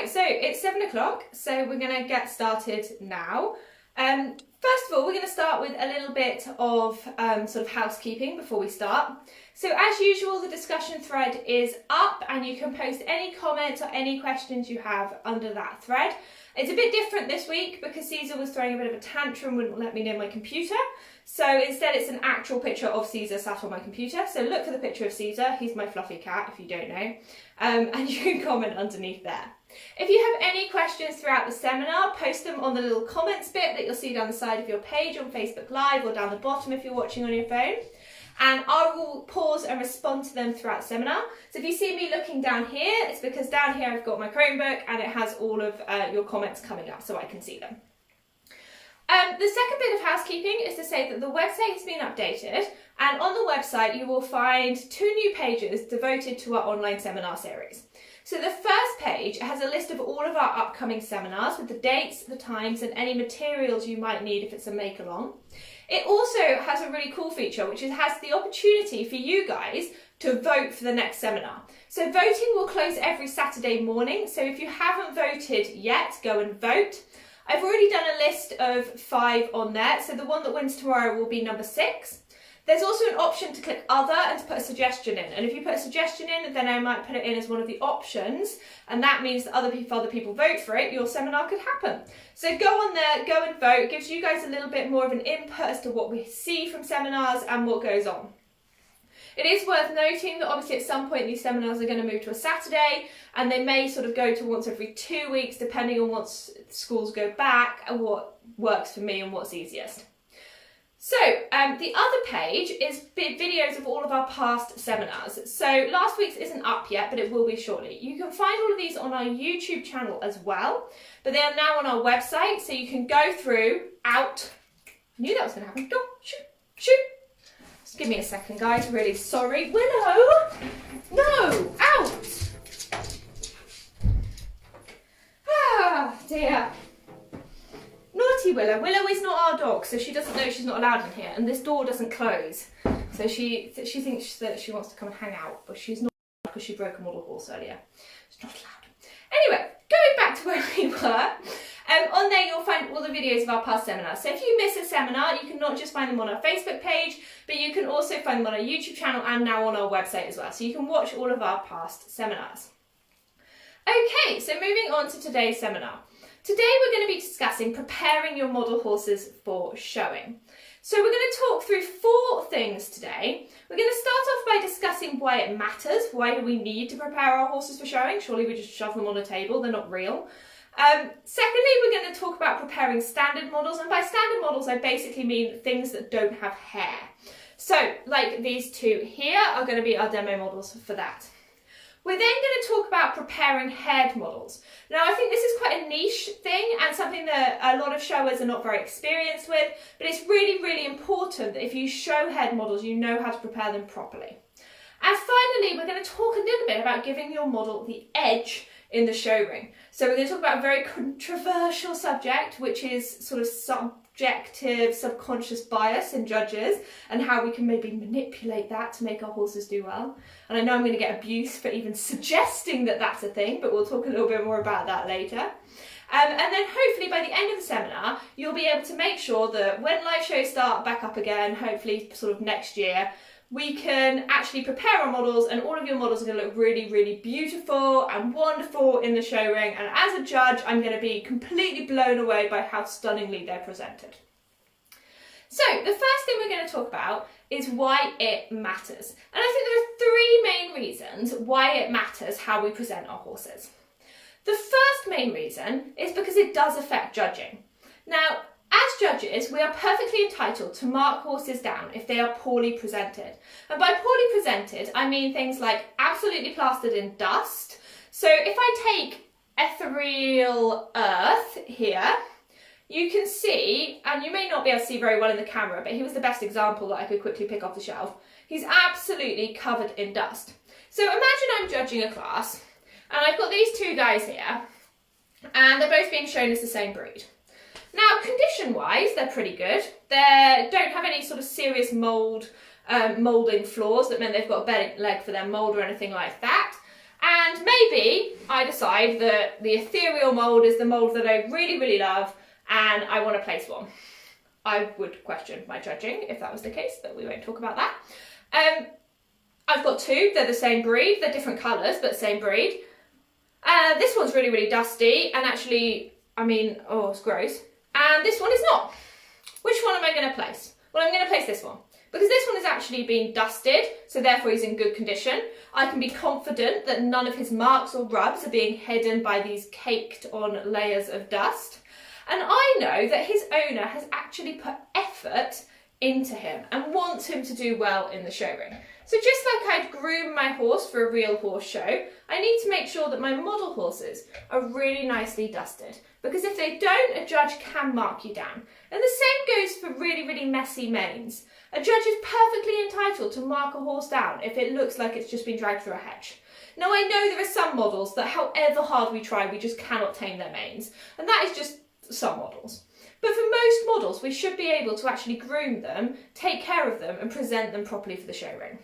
Right, so it's 7 o'clock, so we're going to get started now. First of all, we're going to start with a little bit of sort of housekeeping before we start. So as usual, the discussion thread is up and you can post any comments or any questions you have under that thread. It's a bit different this week because Caesar was throwing a bit of a tantrum, wouldn't let me near my computer. So instead it's an actual picture of Caesar sat on my computer. So look for the picture of Caesar, he's my fluffy cat if you don't know, and you can comment underneath there. If you have any questions throughout the seminar, post them on the little comments bit that you'll see down the side of your page on Facebook Live or down the bottom if you're watching on your phone. And I will pause and respond to them throughout the seminar. So if you see me looking down here, it's because down here I've got my Chromebook and it has all of your comments coming up so I can see them. The second bit of housekeeping is to say that the website has been updated, and on the website you will find 2 new pages devoted to our online seminar series. So the first page has a list of all of our upcoming seminars with the dates, the times and any materials you might need if it's a make-along. It also has a really cool feature which has the opportunity for you guys to vote for the next seminar. So voting will close every Saturday morning, so if you haven't voted yet, go and vote. I've already done a list of 5 on there, so the one that wins tomorrow will be number 6. There's also an option to click other and to put a suggestion in, and if you put a suggestion in, then I might put it in as one of the options, and that means that other people vote for it, your seminar could happen. So go on there, go and vote. It gives you guys a little bit more of an input as to what we see from seminars and what goes on. It is worth noting that obviously at some point these seminars are going to move to a Saturday, and they may sort of go to once every 2 weeks depending on what schools go back and what works for me and what's easiest. So the other page is videos of all of our past seminars. So last week's isn't up yet, but it will be shortly. You can find all of these on our YouTube channel as well, but they are now on our website, so you can go through out. I knew that was going to happen. Go, shoot, shoot. Just give me a second, guys. Really sorry. Willow! No! Out! Ah, dear. Naughty Willow. Willow is not our dog, so she doesn't know she's not allowed in here, and this door doesn't close. So she thinks that she wants to come and hang out, but she's not because she broke a model horse earlier. She's not allowed. Anyway, going back to where we were, on there you'll find all the videos of our past seminars. So if you miss a seminar, you can not just find them on our Facebook page, but you can also find them on our YouTube channel and now on our website as well. So you can watch all of our past seminars. Okay, so moving on to today's seminar. Today we're going to be discussing preparing your model horses for showing. So we're going to talk through 4 things today. We're going to start off by discussing why it matters. Why do we need to prepare our horses for showing? Surely we just shove them on a table, they're not real. Secondly, we're going to talk about preparing standard models, and by standard models I basically mean things that don't have hair. So like these 2 here are going to be our demo models for that. We're then going to talk about preparing haired models. Now I think this is quite a niche thing and something that a lot of showers are not very experienced with, but it's really, really important that if you show haired models, you know how to prepare them properly. And finally, we're going to talk a little bit about giving your model the edge in the show ring. So we're going to talk about a very controversial subject, which is sort of subjective, subconscious bias in judges and how we can maybe manipulate that to make our horses do well. And I know I'm going to get abuse for even suggesting that that's a thing, but we'll talk a little bit more about that later. And then hopefully by the end of the seminar, you'll be able to make sure that when live shows start back up again, hopefully sort of next year, we can actually prepare our models and all of your models are going to look really, really beautiful and wonderful in the show ring. And as a judge, I'm going to be completely blown away by how stunningly they're presented. So the first thing we're going to talk about is why it matters. And I think there are 3 main reasons why it matters how we present our horses. The first main reason is because it does affect judging. Now, as judges, we are perfectly entitled to mark horses down if they are poorly presented. And by poorly presented, I mean things like absolutely plastered in dust. So if I take ethereal earth here, you can see, and you may not be able to see very well in the camera, but he was the best example that I could quickly pick off the shelf. He's absolutely covered in dust. So imagine I'm judging a class, and I've got these 2 guys here, and they're both being shown as the same breed. Now, condition-wise, they're pretty good. They don't have any sort of serious moulding flaws that mean they've got a better leg for their mould or anything like that. And maybe I decide that the ethereal mould is the mould that I really, really love and I want to place one. I would question my judging if that was the case, but we won't talk about that. I've got two, they're the same breed, they're different colours, but same breed. This one's really, really dusty, and actually, I mean, oh, it's gross. And this one is not. Which one am I going to place? Well, I'm going to place this one. Because this one has actually been dusted, so therefore he's in good condition. I can be confident that none of his marks or rubs are being hidden by these caked on layers of dust. And I know that his owner has actually put effort into him and wants him to do well in the show ring. So just like I'd groom my horse for a real horse show, I need to make sure that my model horses are really nicely dusted. Because if they don't, a judge can mark you down. And the same goes for really, really messy manes. A judge is perfectly entitled to mark a horse down if it looks like it's just been dragged through a hedge. Now I know there are some models that however hard we try, we just cannot tame their manes. And that is just some models. But for most models, we should be able to actually groom them, take care of them and present them properly for the show ring.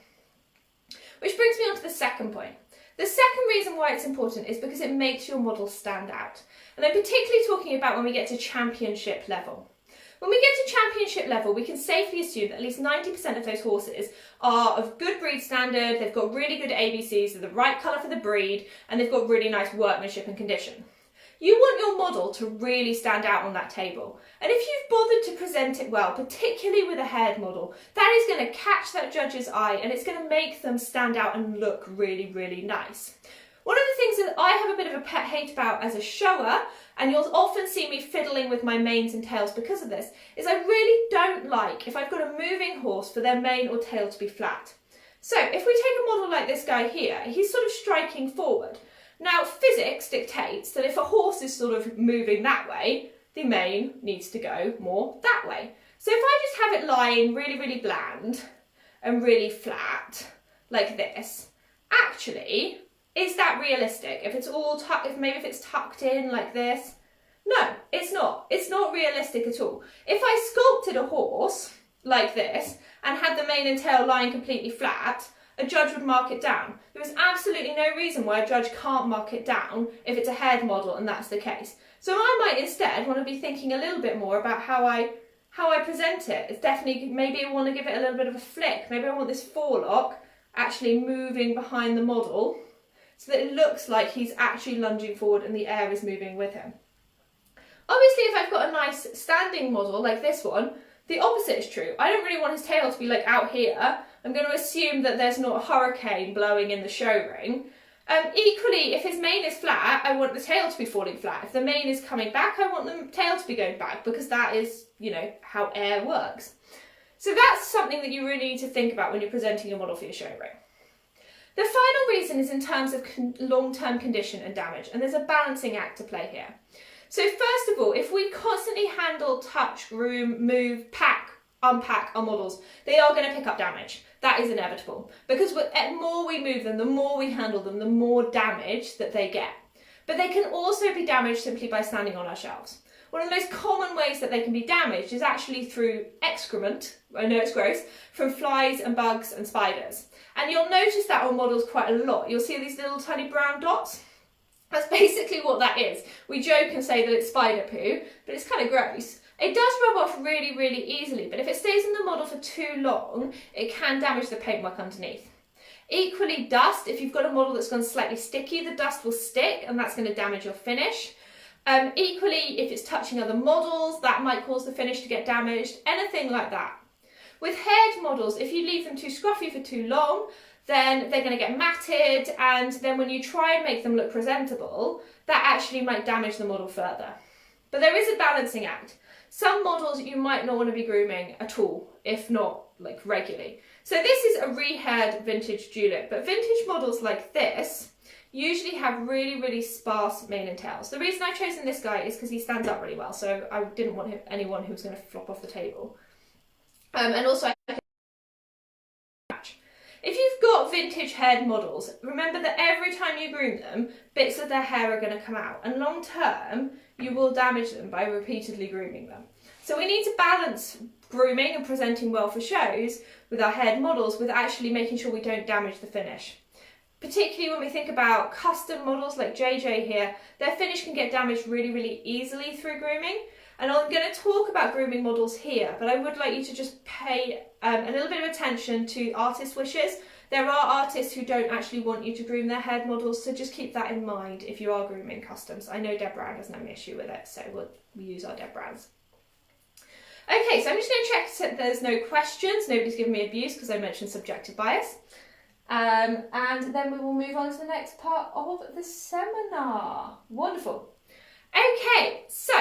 Which brings me on to the second point. The second reason why it's important is because it makes your model stand out. And I'm particularly talking about when we get to championship level. When we get to championship level, we can safely assume that at least 90% of those horses are of good breed standard, they've got really good ABCs, they're the right colour for the breed, and they've got really nice workmanship and condition. You want your model to really stand out on that table. And if you've bothered to present it well, particularly with a haired model, that is going to catch that judge's eye and it's going to make them stand out and look really, really nice. One of the things that I have a bit of a pet hate about as a shower, and you'll often see me fiddling with my manes and tails because of this, is I really don't like if I've got a moving horse for their mane or tail to be flat. So if we take a model like this guy here, he's sort of striking forward. Now, physics dictates that if a horse is sort of moving that way, the mane needs to go more that way. So if I just have it lying really, really bland and really flat, like this, actually, is that realistic? If it's all tucked, if it's tucked in like this? No, it's not. It's not realistic at all. If I sculpted a horse like this and had the mane and tail lying completely flat, a judge would mark it down. There is absolutely no reason why a judge can't mark it down if it's a haired model and that's the case. So I might instead want to be thinking a little bit more about how I present it. It's definitely, maybe I want to give it a little bit of a flick. Maybe I want this forelock actually moving behind the model so that it looks like he's actually lunging forward and the air is moving with him. Obviously, if I've got a nice standing model like this one, the opposite is true. I don't really want his tail to be like out here. I'm going to assume that there's not a hurricane blowing in the show ring. Equally, if his mane is flat, I want the tail to be falling flat. If the mane is coming back, I want the tail to be going back because that is, you know, how air works. So that's something that you really need to think about when you're presenting your model for your show ring. The final reason is in terms of long-term condition and damage, and there's a balancing act to play here. So first of all, if we constantly handle, touch, groom, move, pack, unpack our models, they are going to pick up damage. That is inevitable. Because the more we move them, the more we handle them, the more damage that they get. But they can also be damaged simply by standing on our shelves. One of the most common ways that they can be damaged is actually through excrement, I know it's gross, from flies and bugs and spiders. And you'll notice that on models quite a lot. You'll see these little tiny brown dots. That's basically what that is. We joke and say that it's spider poo, but it's kind of gross. It does rub off really, really easily, but if it stays in the model for too long, it can damage the paintwork underneath. Equally, dust, if you've got a model that's gone slightly sticky, the dust will stick and that's going to damage your finish. Equally, if it's touching other models, that might cause the finish to get damaged, anything like that. With haired models, if you leave them too scruffy for too long, then they're going to get matted, and then when you try and make them look presentable, that actually might damage the model further. But there is a balancing act. Some models you might not want to be grooming at all, if not like regularly. So this is a rehaired vintage Julep, but vintage models like this usually have really, really sparse mane and tails. The reason I've chosen this guy is because he stands up really well, so I didn't want anyone who was going to flop off the table. And also, if you've got vintage haired models, remember that every time you groom them, bits of their hair are going to come out, and long term, you will damage them by repeatedly grooming them. So we need to balance grooming and presenting well for shows with our haired models with actually making sure we don't damage the finish. particularly when we think about custom models like JJ here, their finish can get damaged really, really easily through grooming. And I'm going to talk about grooming models here, but I would like you to just pay a little bit of attention to artist wishes. There are artists who don't actually want you to groom their head models, so just keep that in mind if you are grooming customs. I know Deb Brown doesn't have an issue with it, so we'll use our Deb Browns. Okay, so I'm just going to check that there's no questions. Nobody's given me abuse because I mentioned subjective bias. And then we will move on to the next part of the seminar. Wonderful. Okay, so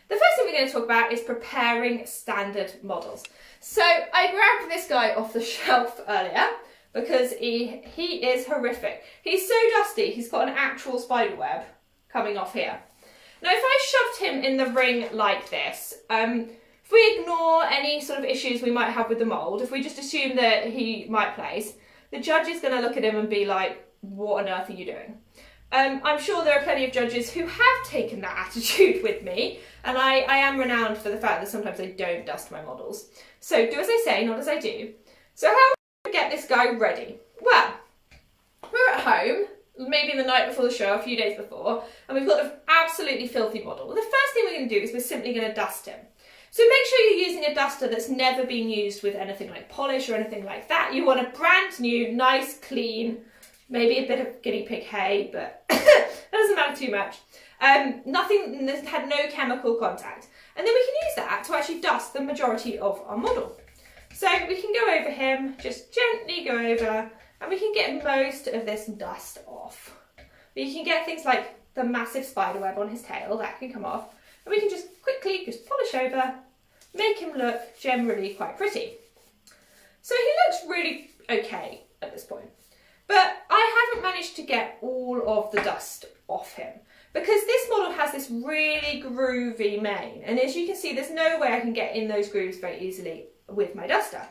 the first thing we're going to talk about is preparing standard models. So I grabbed this guy off the shelf earlier because he is horrific. He's so dusty, he's got an actual spider web coming off here. Now if I shoved him in the ring like this, if we ignore any sort of issues we might have with the mould, if we just assume that he might place, the judge is going to look at him and be like, what on earth are you doing? I'm sure there are plenty of judges who have taken that attitude with me, and I am renowned for the fact that sometimes I don't dust my models. So do as I say, not as I do. So how am I going to get this guy ready? Well, we're at home, maybe the night before the show, a few days before, and we've got an absolutely filthy model. Well, the first thing we're going to do is we're simply going to dust him. So make sure you're using a duster that's never been used with anything like polish or anything like that. You want a brand new, nice, clean, maybe a bit of guinea pig hay, but that doesn't matter too much. Nothing that's had no chemical contact. And then we can use that to actually dust the majority of our model. So we can go over him, just gently go over, and we can get most of this dust off. But you can get things like the massive spider web on his tail, that can come off. And we can just quickly just polish over, make him look generally quite pretty. So he looks really okay at this point. But I haven't managed to get all of the dust off him because this model has this really groovy mane. And as you can see, there's no way I can get in those grooves very easily with my duster.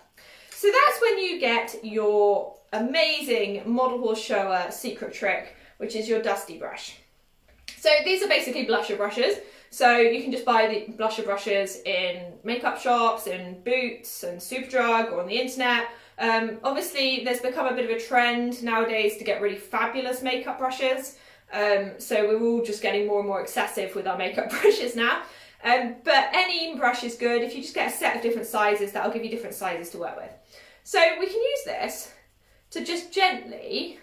So that's when you get your amazing Model Horse Shower secret trick, which is your dusty brush. So these are basically blusher brushes. So you can just buy the blusher brushes in makeup shops, in Boots and Superdrug or on the internet. Obviously there's become a bit of a trend nowadays to get really fabulous makeup brushes. So we're all just getting more and more excessive with our makeup brushes now. But any brush is good. If you just get a set of different sizes, that'll give you different sizes to work with. So we can use this to just gently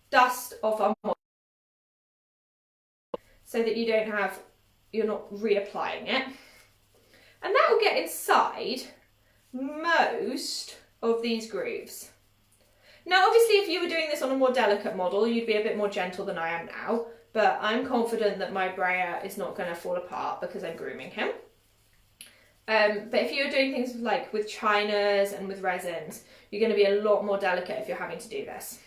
dust off our model so that you're not reapplying it. And that will get inside most of these grooves. Now obviously if you were doing this on a more delicate model, you'd be a bit more gentle than I am now, but I'm confident that my brayer is not going to fall apart because I'm grooming him. But if you're doing things like with chinas and with resins, you're going to be a lot more delicate if you're having to do this.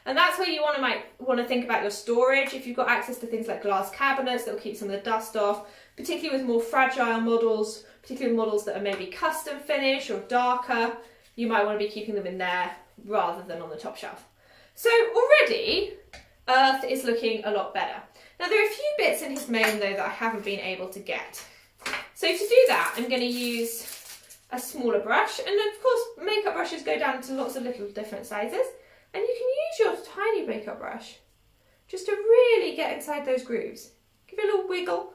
And that's where you might want to think about your storage. If you've got access to things like glass cabinets that will keep some of the dust off, particularly with more fragile models, particularly models that are maybe custom finish or darker, you might want to be keeping them in there rather than on the top shelf. So already, Earth is looking a lot better. Now there are a few bits in his mane though that I haven't been able to get. So to do that, I'm going to use a smaller brush, and of course makeup brushes go down to lots of little different sizes. And you can use your tiny makeup brush just to really get inside those grooves. Give it a little wiggle,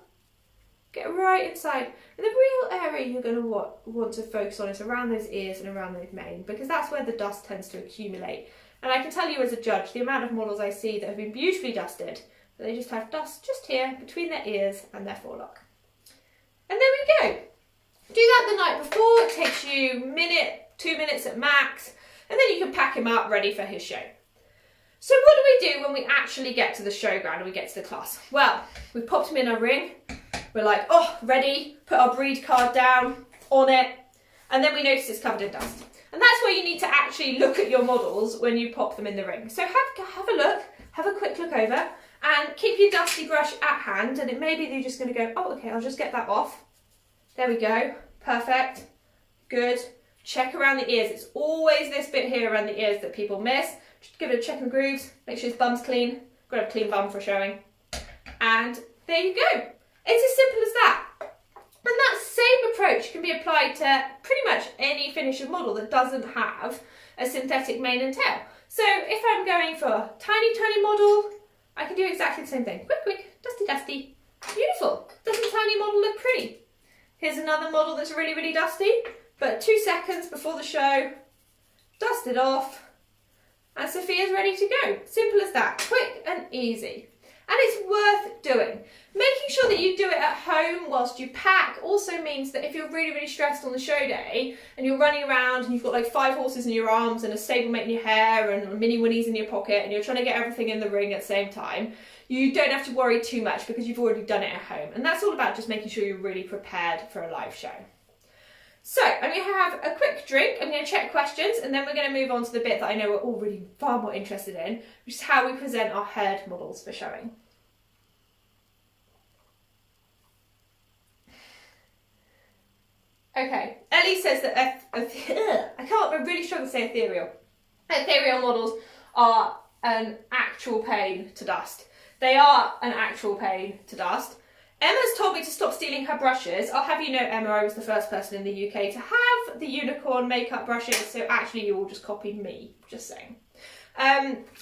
get right inside. And the real area you're going to want to focus on is around those ears and around those mane, because that's where the dust tends to accumulate. And I can tell you as a judge, the amount of models I see that have been beautifully dusted, but they just have dust just here between their ears and their forelock. And there we go. Do that the night before. It takes you a minute, 2 minutes at max. And then you can pack him up ready for his show. So what do we do when we actually get to the showground and we get to the class? Well, we've popped him in our ring. We're like, oh, ready, put our breed card down, on it. And then we notice it's covered in dust. And that's where you need to actually look at your models when you pop them in the ring. So have a look, have a quick look over, and keep your dusty brush at hand. And it may be that you're just going to go, oh, okay, I'll just get that off. There we go, perfect, good. Check around the ears. It's always this bit here around the ears that people miss. Just give it a check in the grooves, make sure his bum's clean. Got to have a clean bum for showing. And there you go. It's as simple as that. And that same approach can be applied to pretty much any finisher model that doesn't have a synthetic mane and tail. So if I'm going for a tiny model, I can do exactly the same thing. Quick, dusty. Beautiful. Doesn't the tiny model look pretty? Here's another model that's really dusty, but 2 seconds before the show, dust it off, and Sophia's ready to go. Simple as that, quick and easy. And it's worth doing. Making sure that you do it at home whilst you pack also means that if you're really stressed on the show day and you're running around and you've got like 5 horses in your arms and a stablemate in your hair and mini winnies in your pocket and you're trying to get everything in the ring at the same time, you don't have to worry too much because you've already done it at home. And that's all about just making sure you're really prepared for a live show. So I'm going to have a quick drink, I'm going to check questions, and then we're going to move on to the bit that I know we're all really far more interested in, which is how we present our herd models for showing. Okay, Ellie says that I'm really struggling to say ethereal. Ethereal models are an actual pain to dust. They are an actual pain to dust. Emma's told me to stop stealing her brushes. I'll have you know, Emma, I was the first person in the UK to have the unicorn makeup brushes, so actually you all just copied me, just saying.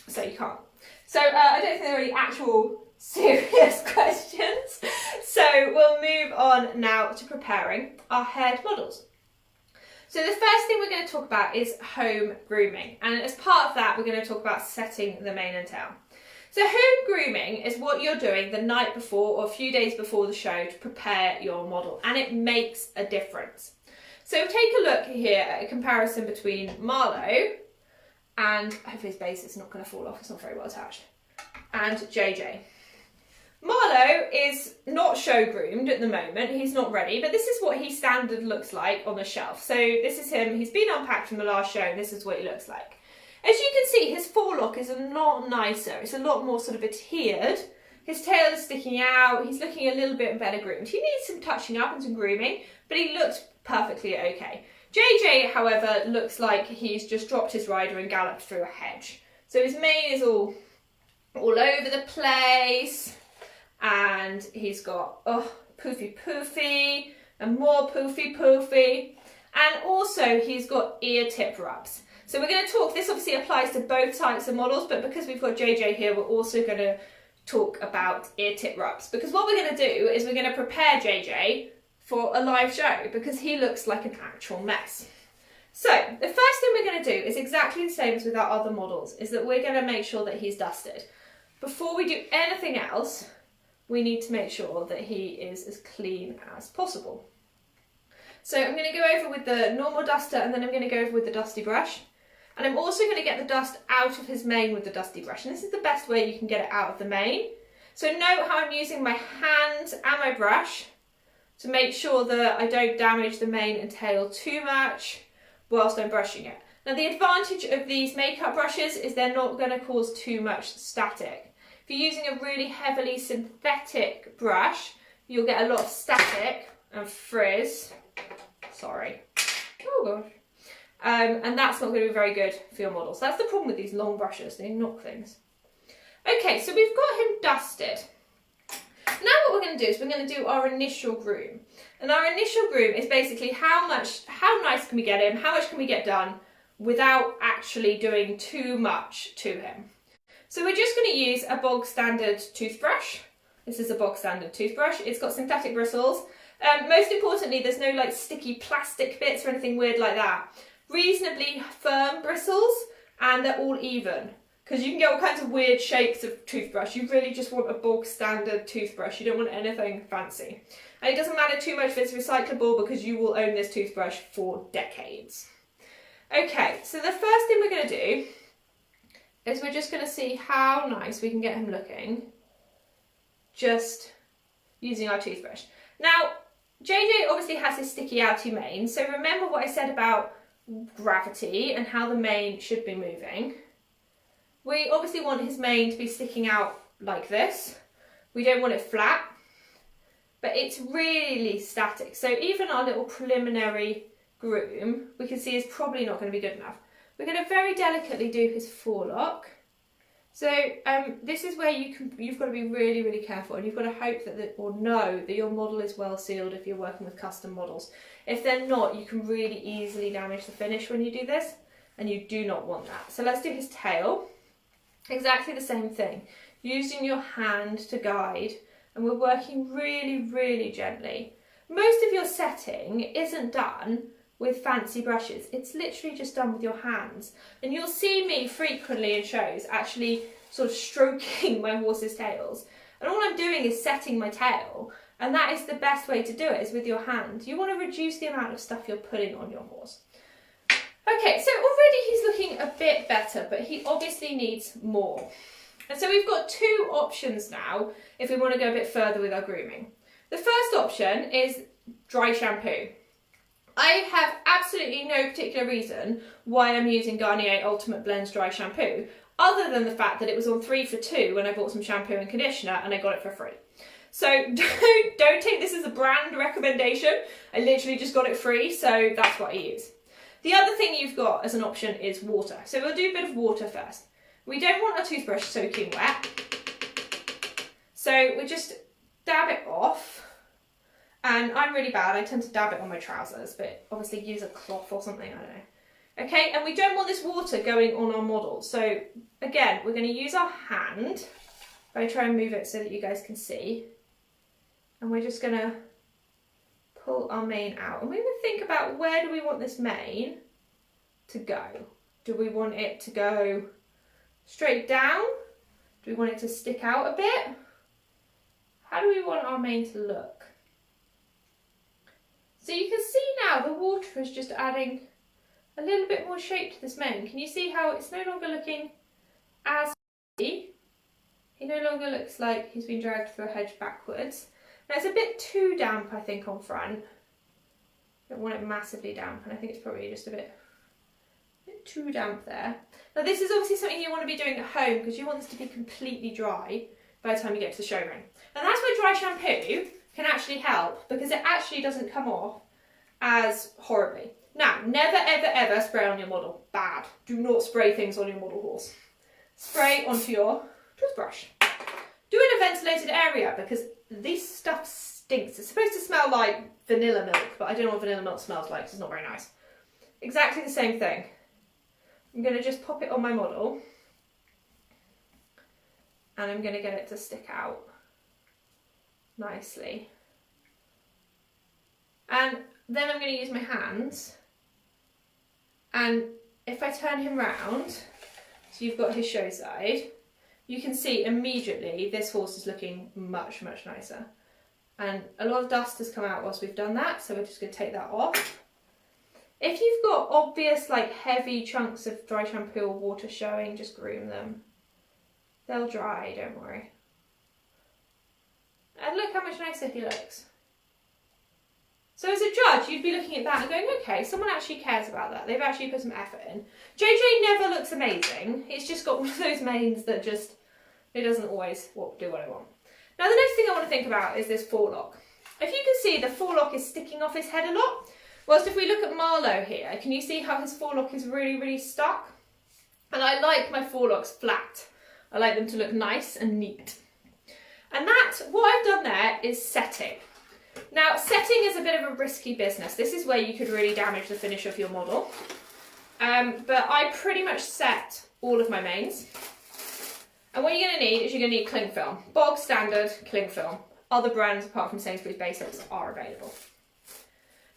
So you can't. So I don't think there are any actual serious questions. So we'll move on now to preparing our herd models. So the first thing we're going to talk about is home grooming. And as part of that, we're going to talk about setting the mane and tail. So home grooming is what you're doing the night before or a few days before the show to prepare your model, and it makes a difference. So take a look here at a comparison between Marlowe, and hopefully his base is not going to fall off, it's not very well attached, and JJ. Marlowe is not show groomed at the moment, he's not ready, but this is what he standard looks like on the shelf. So this is him, he's been unpacked from the last show, and this is what he looks like. As you can see, his forelock is a lot nicer. It's a lot more sort of adhered. His tail is sticking out. He's looking a little bit better groomed. He needs some touching up and some grooming, but he looks perfectly okay. JJ, however, looks like he's just dropped his rider and galloped through a hedge. So his mane is all over the place, and he's got poofy and more poofy, and also he's got ear tip rubs. So we're going to talk, this obviously applies to both types of models, but because we've got JJ here, we're also going to talk about ear tip rubs. Because what we're going to do is we're going to prepare JJ for a live show, because he looks like an actual mess. So the first thing we're going to do is exactly the same as with our other models, is that we're going to make sure that he's dusted. Before we do anything else, we need to make sure that he is as clean as possible. So I'm going to go over with the normal duster, and then I'm going to go over with the dusty brush. And I'm also going to get the dust out of his mane with the dusty brush. And this is the best way you can get it out of the mane. So note how I'm using my hand and my brush to make sure that I don't damage the mane and tail too much whilst I'm brushing it. Now the advantage of these makeup brushes is they're not going to cause too much static. If you're using a really heavily synthetic brush, you'll get a lot of static and frizz. Sorry. Oh gosh. And that's not going to be very good for your models. That's the problem with these long brushes, they knock things. Okay, so we've got him dusted. Now what we're going to do is we're going to do our initial groom. And our initial groom is basically how nice can we get him, how much can we get done without actually doing too much to him. So we're just going to use a bog standard toothbrush. This is a bog standard toothbrush. It's got synthetic bristles. Most importantly, there's no like sticky plastic bits or anything weird like that. Reasonably firm bristles, and they're all even, because you can get all kinds of weird shapes of toothbrush. You really just want a bog standard toothbrush. You don't want anything fancy. And it doesn't matter too much if it's recyclable, because you will own this toothbrush for decades. Okay, so the first thing we're going to do is we're just going to see how nice we can get him looking just using our toothbrush. Now, JJ obviously has his sticky outy mane, so remember what I said about gravity and how the mane should be moving. We obviously want his mane to be sticking out like this. We don't want it flat, but it's really static. So even our little preliminary groom, we can see is probably not going to be good enough. We're going to very delicately do his forelock. So this is where you've got to be really, really careful, and you've got to hope that or know that your model is well sealed if you're working with custom models. If they're not, you can really easily damage the finish when you do this. and you do not want that. So let's do his tail. Exactly the same thing. Using your hand to guide, and we're working really, really gently. Most of your setting isn't done with fancy brushes. It's literally just done with your hands. And you'll see me frequently in shows actually sort of stroking my horse's tails. And all I'm doing is setting my tail. And that is the best way to do it, is with your hand. You want to reduce the amount of stuff you're putting on your horse. Okay, so already he's looking a bit better, but he obviously needs more. And so we've got two options now if we want to go a bit further with our grooming. The first option is dry shampoo. I have absolutely no particular reason why I'm using Garnier Ultimate Blends Dry Shampoo, other than the fact that it was on 3 for 2 when I bought some shampoo and conditioner and I got it for free. So don't take this as a brand recommendation. I literally just got it free, so that's what I use. The other thing you've got as an option is water. So we'll do a bit of water first. We don't want our toothbrush soaking wet. So we just dab it off. And I'm really bad, I tend to dab it on my trousers, but obviously use a cloth or something, I don't know. Okay, and we don't want this water going on our model. So again, we're going to use our hand. If I try and move it so that you guys can see. And we're just going to pull our mane out. And we're going to think about, where do we want this mane to go? Do we want it to go straight down? Do we want it to stick out a bit? How do we want our mane to look? So you can see now the water is just adding a little bit more shape to this mane. Can you see how it's no longer looking as he no longer looks like he's been dragged through a hedge backwards. Now it's a bit too damp, I think, on front. Don't want it massively damp, and I think it's probably just a bit too damp there. Now this is obviously something you want to be doing at home, because you want this to be completely dry by the time you get to the show ring. And that's where dry shampoo can actually help, because it actually doesn't come off as horribly. Now, never ever ever spray on your model. Bad. Do not spray things on your model horse. Spray onto your toothbrush. Do it in a ventilated area, because this stuff stinks. It's supposed to smell like vanilla milk, but I don't know what vanilla milk smells like, so it's not very nice. Exactly the same thing. I'm going to just pop it on my model, and I'm going to get it to stick out nicely. And then I'm going to use my hands, and if I turn him round, so you've got his show side, you can see immediately this horse is looking much, much nicer. And a lot of dust has come out whilst we've done that, so we're just going to take that off. If you've got obvious, like, heavy chunks of dry shampoo or water showing, just groom them. They'll dry, don't worry. And look how much nicer he looks. So as a judge, you'd be looking at that and going, okay, someone actually cares about that. They've actually put some effort in. JJ never looks amazing. He's just got one of those manes that just, it doesn't always do what I want. Now the next thing I want to think about is this forelock. If you can see, the forelock is sticking off his head a lot. Whilst if we look at Marlowe here, can you see how his forelock is really, really stuck? And I like my forelocks flat. I like them to look nice and neat. And that, what I've done there is setting. Now, setting is a bit of a risky business. This is where you could really damage the finish of your model. But I pretty much set all of my manes. And what you're going to need is you're going to need cling film. Bog standard cling film. Other brands apart from Sainsbury's Basics are available.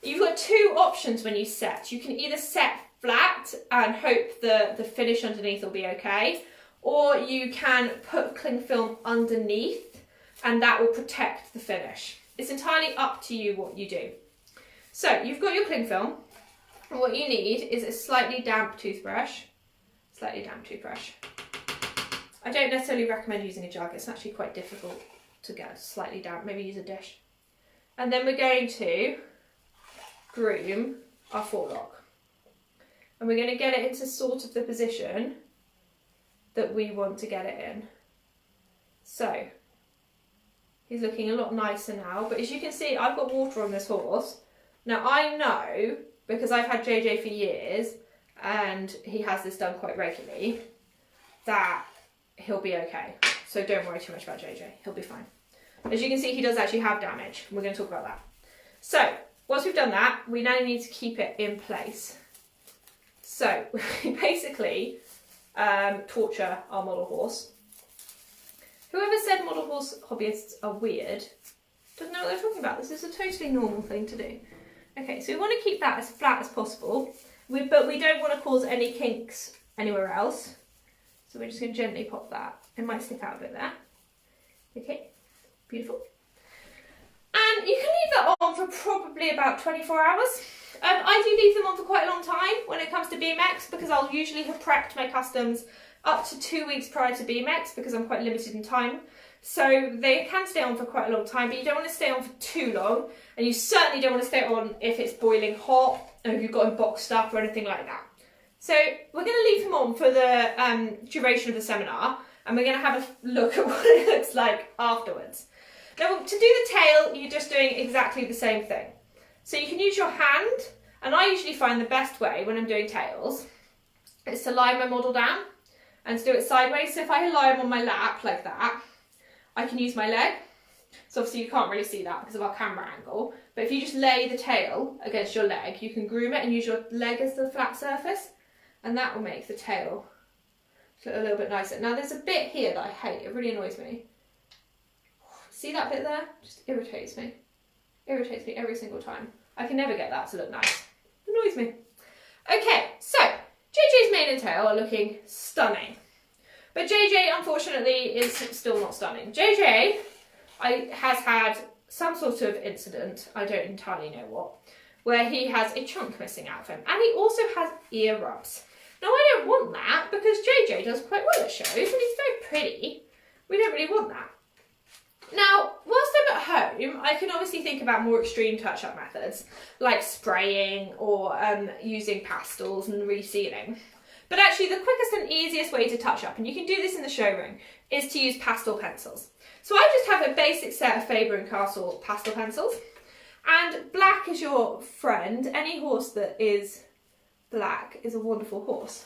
You've got two options when you set. You can either set flat and hope the finish underneath will be okay, or you can put cling film underneath and that will protect the finish. It's entirely up to you what you do. So you've got your cling film, and what you need is a slightly damp toothbrush. Slightly damp toothbrush. I don't necessarily recommend using a jug. It's actually quite difficult to get slightly damp. Maybe use a dish. And then we're going to groom our forelock. And we're going to get it into sort of the position that we want to get it in. So, he's looking a lot nicer now, but as you can see, I've got water on this horse. Now I know, because I've had JJ for years, and he has this done quite regularly, that he'll be okay. So don't worry too much about JJ, he'll be fine. As you can see, he does actually have damage. We're going to talk about that. So, once we've done that, we now need to keep it in place. So we basically torture our model horse. Whoever said model horse hobbyists are weird doesn't know what they're talking about. This is a totally normal thing to do. Okay, so we want to keep that as flat as possible, but we don't want to cause any kinks anywhere else. So we're just going to gently pop that. It might stick out a bit there. Okay, beautiful. And you can leave that on for probably about 24 hours. I do leave them on for quite a long time when it comes to BMX, because I'll usually have prepped my customs up to 2 weeks prior to BMX because I'm quite limited in time. So they can stay on for quite a long time, but you don't want to stay on for too long, and you certainly don't want to stay on if it's boiling hot or if you've got them boxed up or anything like that. So we're going to leave them on for the duration of the seminar, and we're going to have a look at what it looks like afterwards. Now, to do the tail, you're just doing exactly the same thing. So you can use your hand, and I usually find the best way when I'm doing tails is to lie my model down and to do it sideways. So if I lie them on my lap like that, I can use my leg. So obviously you can't really see that because of our camera angle, but if you just lay the tail against your leg, you can groom it and use your leg as the flat surface, and that will make the tail look a little bit nicer. Now there's a bit here that I hate, it really annoys me. See that bit there? Just irritates me. Irritates me every single time. I can never get that to look nice. It annoys me. Okay, so JJ's mane and tail are looking stunning. But JJ, unfortunately, is still not stunning. JJ has had some sort of incident, I don't entirely know what, where he has a chunk missing out of him. And he also has ear rubs. Now, I don't want that because JJ does quite well at shows and he's very pretty. We don't really want that. Now, whilst I'm at home, I can obviously think about more extreme touch-up methods, like spraying or using pastels and resealing. But actually, the quickest and easiest way to touch up, and you can do this in the showroom, is to use pastel pencils. So I just have a basic set of Faber-and-Castell pastel pencils, and black is your friend. Any horse that is black is a wonderful horse.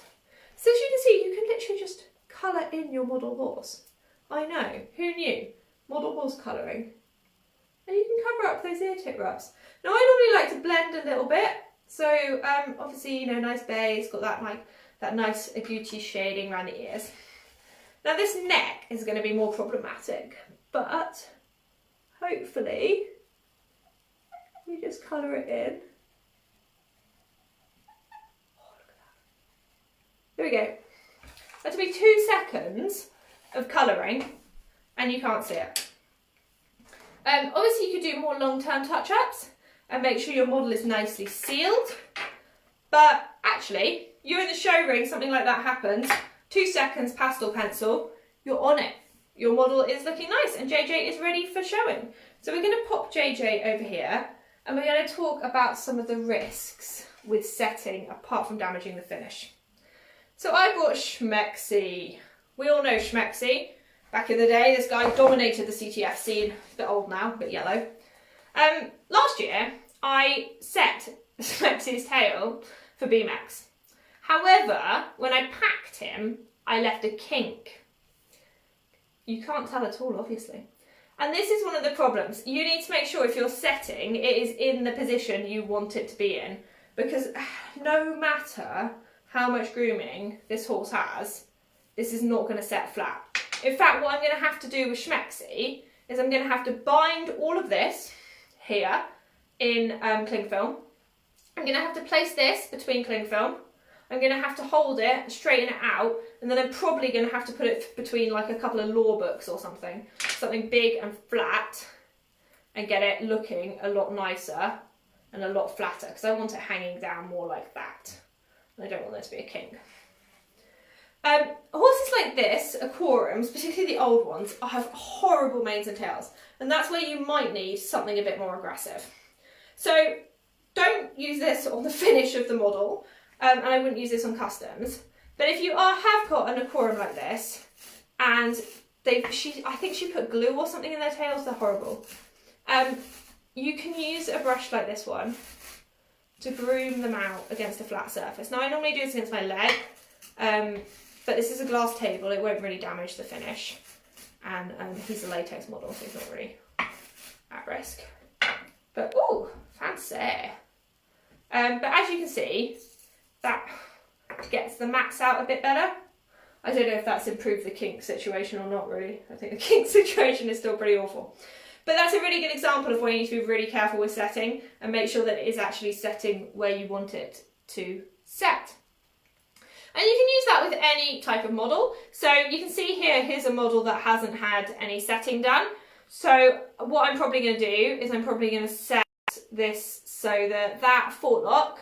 So as you can see, you can literally just colour in your model horse. I know, who knew? Model horse colouring. And you can cover up those ear tip rubs. Now I normally like to blend a little bit, so obviously, you know, nice base, got that nice agouti shading around the ears. Now this neck is going to be more problematic, but hopefully we just colour it in. Oh, look at that. There we go. That'll be 2 seconds of colouring and you can't see it. Obviously you could do more long-term touch-ups and make sure your model is nicely sealed, but actually you're in the show ring, something like that happens, 2 seconds pastel pencil, you're on it. Your model is looking nice and JJ is ready for showing. So we're going to pop JJ over here and we're going to talk about some of the risks with setting apart from damaging the finish. So I brought Schmexy. We all know Schmexy. Back in the day, this guy dominated the CTF scene. A bit old now, a bit yellow. Last year, I set Schmexy's tail for BMX. However, when I packed him, I left a kink. You can't tell at all, obviously. And this is one of the problems. You need to make sure if you're setting, it is in the position you want it to be in. Because no matter how much grooming this horse has, this is not going to set flat. In fact, what I'm going to have to do with Schmexy is I'm going to have to bind all of this here in cling film. I'm going to have to place this between cling film. I'm going to have to hold it, straighten it out, and then I'm probably going to have to put it between like a couple of law books or something big and flat, and get it looking a lot nicer and a lot flatter, because I want it hanging down more like that. And I don't want there to be a kink. Horses like this, equorums, particularly the old ones, have horrible manes and tails, and that's where you might need something a bit more aggressive. So don't use this on the finish of the model, and I wouldn't use this on customs. But if you have got an equorum like this, and I think she put glue or something in their tails, they're horrible. You can use a brush like this one to groom them out against a flat surface. Now I normally do this against my leg, but this is a glass table, it won't really damage the finish. And he's a latex model, so he's not really at risk. But ooh, fancy. But as you can see, that gets the mats out a bit better. I don't know if that's improved the kink situation or not really. I think the kink situation is still pretty awful. But that's a really good example of where you need to be really careful with setting and make sure that it is actually setting where you want it to set. And you can use that with any type of model. So you can see here, here's a model that hasn't had any setting done. So what I'm probably going to do is I'm probably going to set this so that that forelock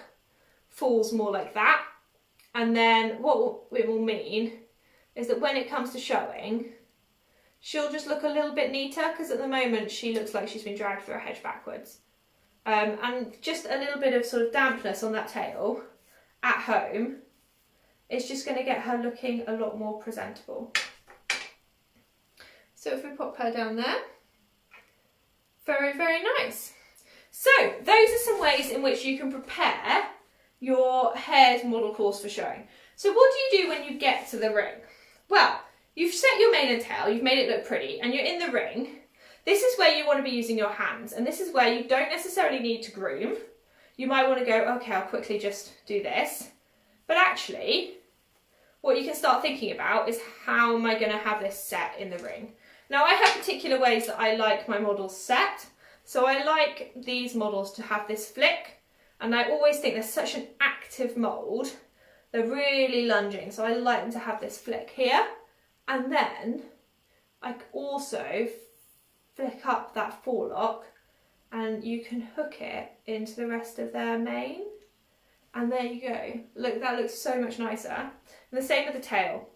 falls more like that. And then what it will mean is that when it comes to showing, she'll just look a little bit neater, because at the moment she looks like she's been dragged through a hedge backwards. And just a little bit of sort of dampness on that tail at home is just going to get her looking a lot more presentable. So if we pop her down there, very, very nice. So those are some ways in which you can prepare your haired model course for showing. So what do you do when you get to the ring? Well, you've set your mane and tail, you've made it look pretty, and you're in the ring. This is where you want to be using your hands, and this is where you don't necessarily need to groom. You might want to go, okay, I'll quickly just do this. But actually, what you can start thinking about is, how am I going to have this set in the ring? Now, I have particular ways that I like my models set. So I like these models to have this flick, and I always think they're such an active mould. They're really lunging, so I like them to have this flick here. And then I also flick up that forelock, and you can hook it into the rest of their mane. And there you go. Look, that looks so much nicer. And the same with the tail.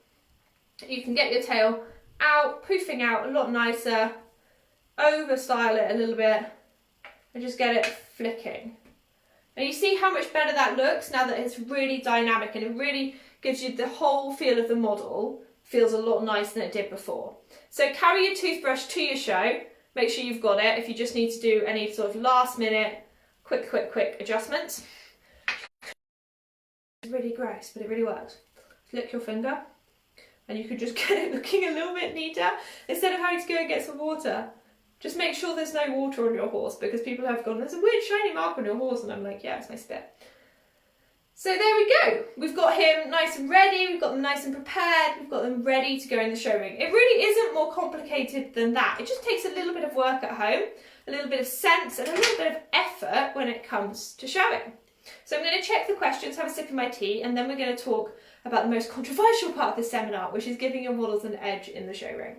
You can get your tail out, poofing out a lot nicer, over style it a little bit, and just get it flicking. And you see how much better that looks now that it's really dynamic, and it really gives you the whole feel of the model. Feels a lot nicer than it did before. So carry your toothbrush to your show. Make sure you've got it if you just need to do any sort of last minute, quick adjustments. It's really gross, but it really works. Lick your finger, and you can just get it looking a little bit neater instead of having to go and get some water. Just make sure there's no water on your horse, because people have gone, there's a weird shiny mark on your horse, and I'm like, yeah, it's my spit. So there we go. We've got him nice and ready, we've got them nice and prepared, we've got them ready to go in the show ring. It really isn't more complicated than that. It just takes a little bit of work at home, a little bit of sense, and a little bit of effort when it comes to showing. So I'm going to check the questions, have a sip of my tea, and then we're going to talk about the most controversial part of this seminar, which is giving your models an edge in the show ring.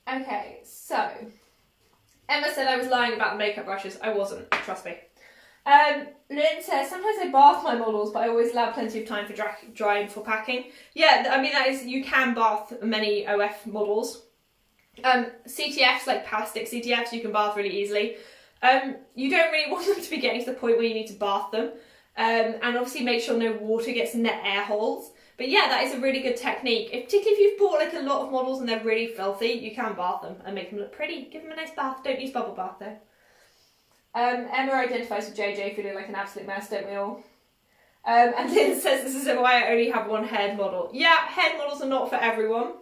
Okay, so Emma said I was lying about the makeup brushes. I wasn't, trust me. Lynn says, sometimes I bath my models, but I always allow plenty of time for drying for packing. Yeah, I mean, that is, you can bath many OF models. CTFs, like plastic CTFs, you can bath really easily. You don't really want them to be getting to the point where you need to bath them. And obviously make sure no water gets in their air holes. But yeah, that is a really good technique. Particularly if you've bought like a lot of models and they're really filthy, you can bath them and make them look pretty. Give them a nice bath. Don't use bubble bath though. Emma identifies with JJ feeling like an absolute mess, don't we all? And Lynn says this is why I only have one head model. Yeah, head models are not for everyone.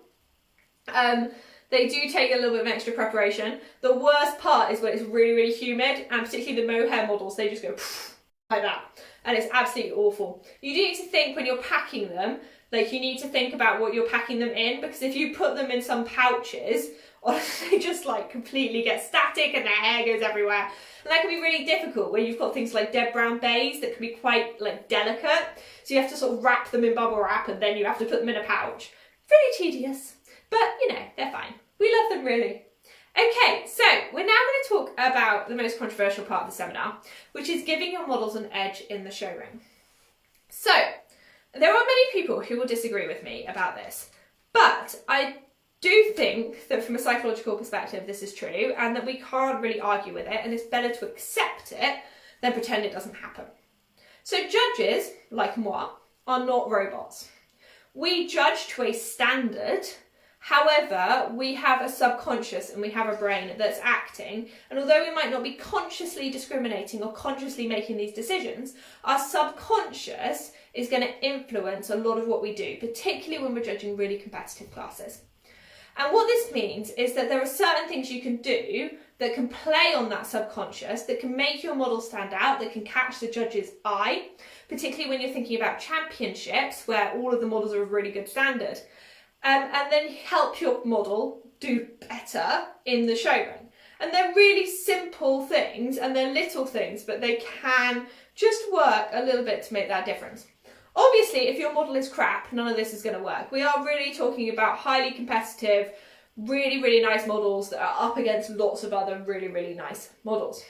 They do take a little bit of extra preparation. The worst part is when it's really, really humid, and particularly the mohair models, they just go like that. And it's absolutely awful. You do need to think when you're packing them, like you need to think about what you're packing them in, because if you put them in some pouches, honestly, they just like completely get static and their hair goes everywhere. And that can be really difficult where you've got things like dead brown bays that can be quite like delicate. So you have to sort of wrap them in bubble wrap, and then you have to put them in a pouch. Really tedious, but you know, they're fine. We love them really. Okay, so we're now going to talk about the most controversial part of the seminar, which is giving your models an edge in the show ring. So, there are many people who will disagree with me about this, but I do think that from a psychological perspective this is true, and that we can't really argue with it, and it's better to accept it than pretend it doesn't happen. So judges, like moi, are not robots. We judge to a standard. However, we have a subconscious and we have a brain that's acting, and although we might not be consciously discriminating or consciously making these decisions, our subconscious is going to influence a lot of what we do, particularly when we're judging really competitive classes. And what this means is that there are certain things you can do that can play on that subconscious, that can make your model stand out, that can catch the judge's eye, particularly when you're thinking about championships where all of the models are of really good standard, and then help your model do better in the show ring. And they're really simple things and they're little things, but they can just work a little bit to make that difference. Obviously, if your model is crap, none of this is going to work. We are really talking about highly competitive, really, really nice models that are up against lots of other really, really nice models.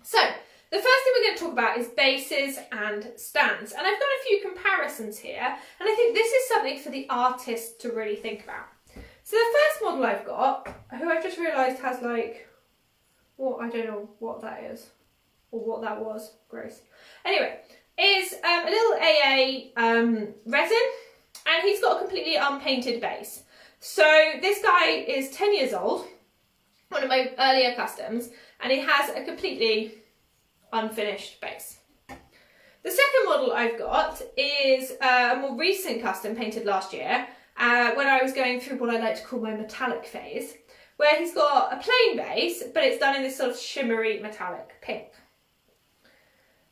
So, the first thing we're going to talk about is bases and stands. And I've got a few comparisons here, and I think this is something for the artist to really think about. So the first model I've got, who I've just realised has like, well, I don't know what that is, or what that was, Grace. Anyway, is a little AA resin, and he's got a completely unpainted base. So this guy is 10 years old, one of my earlier customs, and he has a completely unfinished base. The second model I've got is a more recent custom painted last year, when I was going through what I like to call my metallic phase, where he's got a plain base, but it's done in this sort of shimmery metallic pink.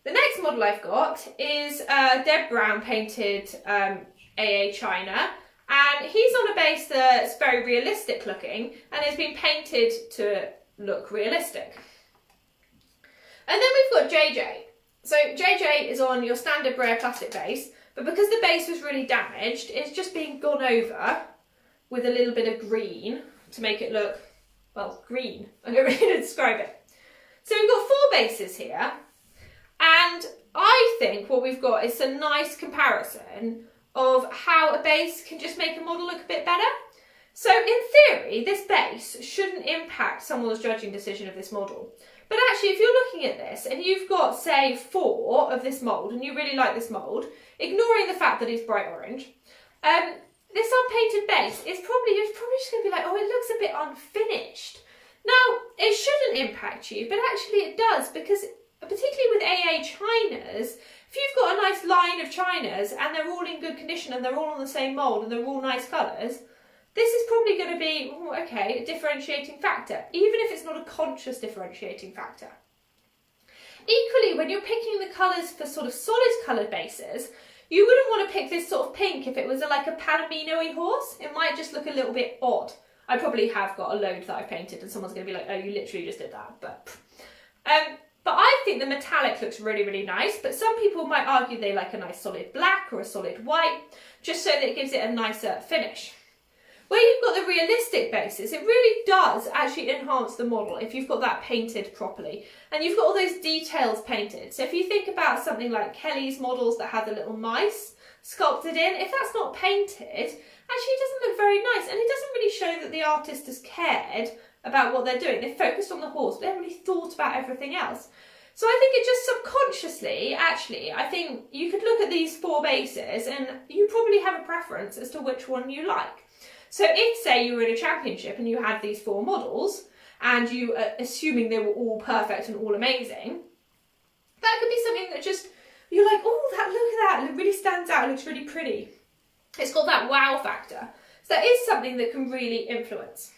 The next model I've got is Deb Brown painted AA China, and he's on a base that's very realistic looking and has been painted to look realistic. And then we've got JJ. So JJ is on your standard Brea plastic base, but because the base was really damaged, it's just been gone over with a little bit of green to make it look, well, green. I don't really know how to describe it. So we've got 4 bases here, and I think what we've got is a nice comparison of how a base can just make a model look a bit better. So in theory, this base shouldn't impact someone's judging decision of this model. But actually, if you're looking at this and you've got, say, 4 of this mould and you really like this mould, ignoring the fact that it's bright orange, this unpainted base is probably just going to be like, oh, it looks a bit unfinished. Now, it shouldn't impact you, but actually it does, because particularly with AA Chinas, if you've got a nice line of Chinas and they're all in good condition and they're all on the same mould and they're all nice colours, this is probably going to be, okay, a differentiating factor, even if it's not a conscious differentiating factor. Equally, when you're picking the colours for sort of solid coloured bases, you wouldn't want to pick this sort of pink if it was like a Palomino-y horse. It might just look a little bit odd. I probably have got a load that I've painted and someone's going to be like, oh, you literally just did that. But I think the metallic looks really, really nice, but some people might argue they like a nice solid black or a solid white, just so that it gives it a nicer finish. Where you've got the realistic bases, it really does actually enhance the model if you've got that painted properly. And you've got all those details painted. So if you think about something like Kelly's models that have the little mice sculpted in, if that's not painted, actually it doesn't look very nice. And it doesn't really show that the artist has cared about what they're doing. They've focused on the horse, but they haven't really thought about everything else. So I think it just subconsciously, actually, I think you could look at these 4 bases and you probably have a preference as to which one you like. So if, say, you were in a championship and you had these 4 models and you are assuming they were all perfect and all amazing, that could be something that just, you're like, oh, look at that, it really stands out, it looks really pretty. It's got that wow factor. So that is something that can really influence.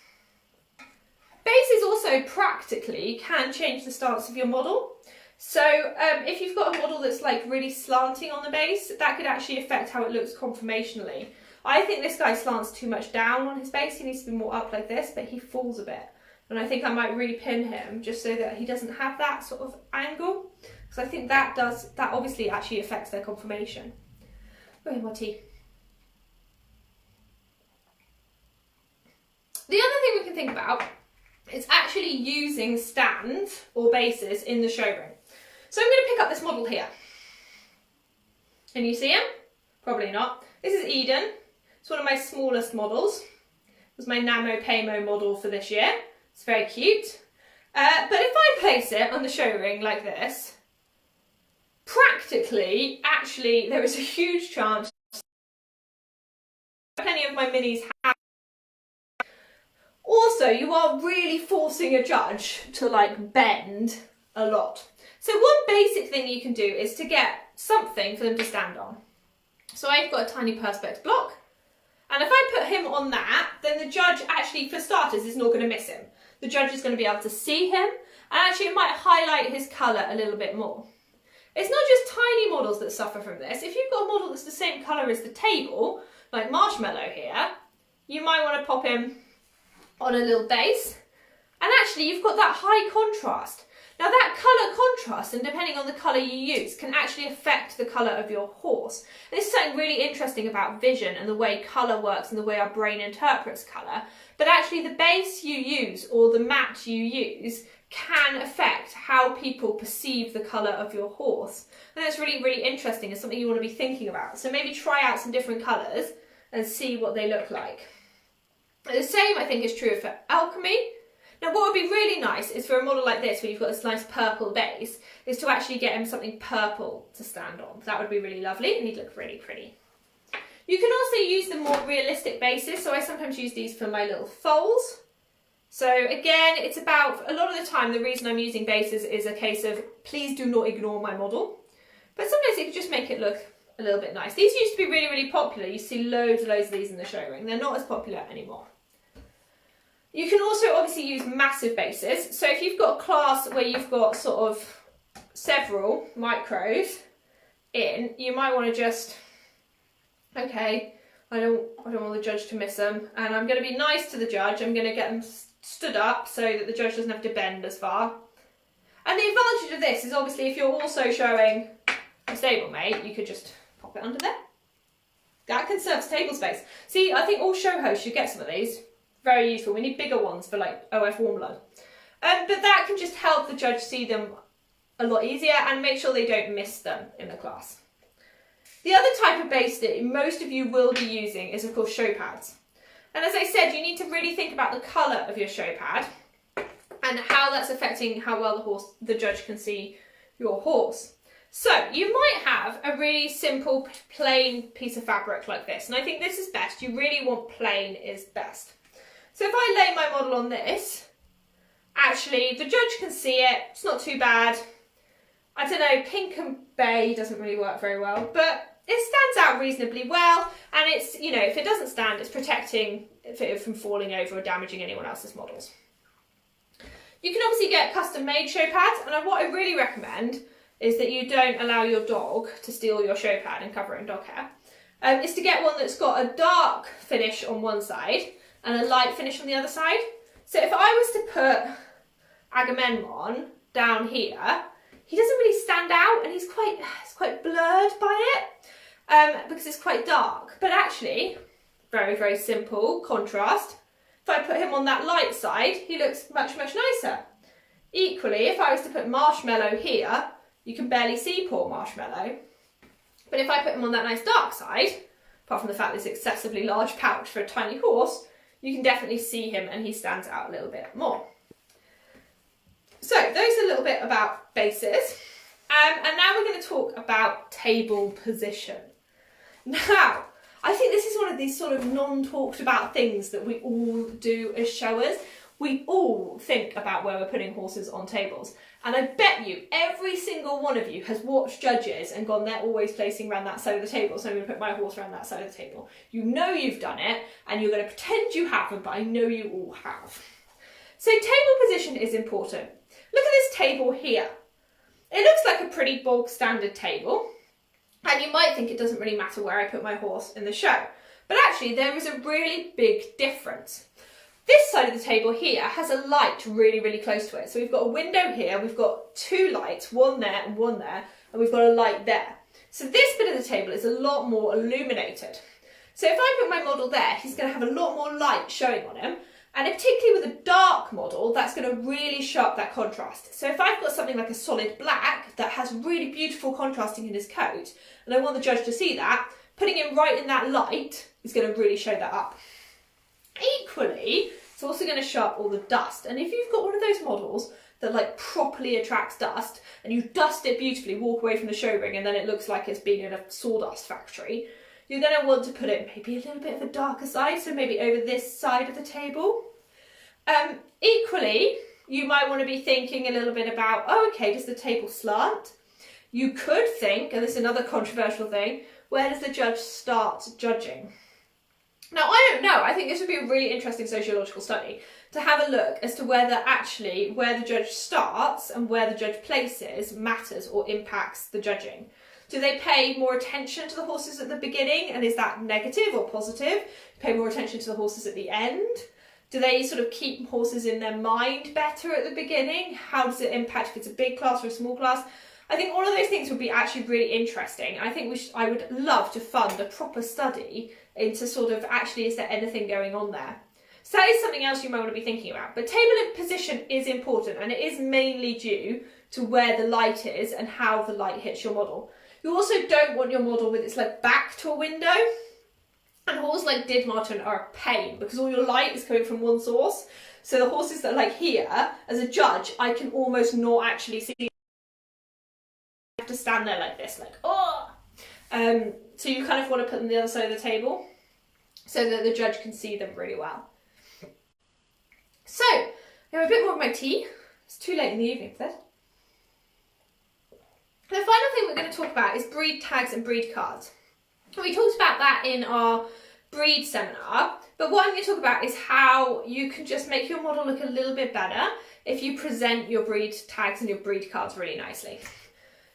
Bases also practically can change the stance of your model. So if you've got a model that's like really slanting on the base, that could actually affect how it looks conformationally. I think this guy slants too much down on his base. He needs to be more up like this, but he falls a bit. And I think I might repin him just so that he doesn't have that sort of angle. Because I think that obviously actually affects their conformation. Where's my tea? The other thing we can think about is actually using stands or bases in the showroom. So I'm going to pick up this model here. Can you see him? Probably not. This is Eden. It's one of my smallest models. It was my Namo Paymo model for this year. It's very cute. But if I place it on the show ring like this, practically, actually, there is a huge chance plenty of my minis have. Also, you are really forcing a judge to like bend a lot. So one basic thing you can do is to get something for them to stand on. So I've got a tiny perspex block, and if I put him on on that, then the judge actually, for starters, is not going to miss him. The judge is going to be able to see him, and actually it might highlight his colour a little bit more. It's not just tiny models that suffer from this. If you've got a model that's the same colour as the table, like Marshmallow here, you might want to pop him on a little base, and actually you've got that high contrast. Now that colour contrast, and depending on the colour you use, can actually affect the colour of your horse. This is something really interesting about vision and the way colour works and the way our brain interprets colour. But actually the base you use or the mat you use can affect how people perceive the colour of your horse. And that's really, really interesting. It's something you want to be thinking about. So maybe try out some different colours and see what they look like. The same, I think, is true for alchemy. Now what would be really nice is for a model like this, where you've got this nice purple base, is to actually get him something purple to stand on. That would be really lovely, and he'd look really pretty. You can also use the more realistic bases, so I sometimes use these for my little foals. So again, it's about, a lot of the time, the reason I'm using bases is a case of, please do not ignore my model. But sometimes you can just make it look a little bit nice. These used to be really, really popular. You see loads and loads of these in the show ring. They're not as popular anymore. You can also obviously use massive bases. So if you've got a class where you've got sort of several micros in, you might want to just, okay, I don't want the judge to miss them, and I'm going to be nice to the judge. I'm going to get them stood up so that the judge doesn't have to bend as far. And the advantage of this is obviously if you're also showing a stablemate, you could just pop it under there. That conserves table space. See, I think all show hosts should get some of these. Very useful. We need bigger ones for like OF Warmblood. But that can just help the judge see them a lot easier and make sure they don't miss them in the class. The other type of base that most of you will be using is of course show pads. And as I said, you need to really think about the colour of your show pad and how that's affecting how well the judge can see your horse. So you might have a really simple plain piece of fabric like this, and I think this is best. You really want plain is best. So if I lay my model on this, actually the judge can see it, it's not too bad. I don't know, pink and bay doesn't really work very well, but it stands out reasonably well, and it's, you know, if it doesn't stand, it's protecting it from falling over or damaging anyone else's models. You can obviously get custom made show pads, and what I really recommend is that you don't allow your dog to steal your show pad and cover it in dog hair. Is to get one that's got a dark finish on one side and a light finish on the other side. So if I was to put Agamemnon down here, he doesn't really stand out, and he's quite blurred by it because it's quite dark. But actually, very, very simple contrast. If I put him on that light side, he looks much, much nicer. Equally, if I was to put Marshmallow here, you can barely see poor Marshmallow. But if I put him on that nice dark side, apart from the fact that it's excessively large pouch for a tiny horse, you can definitely see him and he stands out a little bit more. So those are a little bit about bases. And now we're going to talk about table position. Now, I think this is one of these sort of non-talked about things that we all do as showers. We all think about where we're putting horses on tables. And I bet you every single one of you has watched judges and gone, they're always placing around that side of the table, so I'm going to put my horse around that side of the table. You know you've done it, and you're going to pretend you haven't, but I know you all have. So table position is important. Look at this table here. It looks like a pretty bog standard table, and you might think it doesn't really matter where I put my horse in the show. But actually there is a really big difference. This side of the table here has a light really, really close to it. So we've got a window here, we've got two lights, one there and one there, and we've got a light there. So this bit of the table is a lot more illuminated. So if I put my model there, he's going to have a lot more light showing on him. And particularly with a dark model, that's going to really show up that contrast. So if I've got something like a solid black that has really beautiful contrasting in his coat, and I want the judge to see that, putting him right in that light is going to really show that up. Equally, it's also going to show up all the dust. And if you've got one of those models that like properly attracts dust, and you dust it beautifully, walk away from the show ring, and then it looks like it's been in a sawdust factory, you're going to want to put it maybe a little bit of a darker side, so maybe over this side of the table. Equally, you might want to be thinking a little bit about, oh, okay, does the table slant? You could think, and this is another controversial thing, where does the judge start judging? Now, I don't no, I think this would be a really interesting sociological study to have a look as to whether actually where the judge starts and where the judge places matters or impacts the judging. Do they pay more attention to the horses at the beginning, and is that negative or positive? Pay more attention to the horses at the end? Do they sort of keep horses in their mind better at the beginning? How does it impact if it's a big class or a small class? I think all of those things would be actually really interesting. I think I would love to fund a proper study into sort of actually is there anything going on there. So that is something else you might want to be thinking about. But table of position is important, and it is mainly due to where the light is and how the light hits your model. You also don't want your model with its like back to a window. And horses like Didmarton are a pain because all your light is coming from one source. So the horses that are like here, as a judge, I can almost not actually see. I have to stand there like this, like, oh! So you kind of want to put them on the other side of the table so that the judge can see them really well. So, I have a bit more of my tea. It's too late in the evening for this. The final thing we're going to talk about is breed tags and breed cards. We talked about that in our breed seminar, but what I'm going to talk about is how you can just make your model look a little bit better if you present your breed tags and your breed cards really nicely.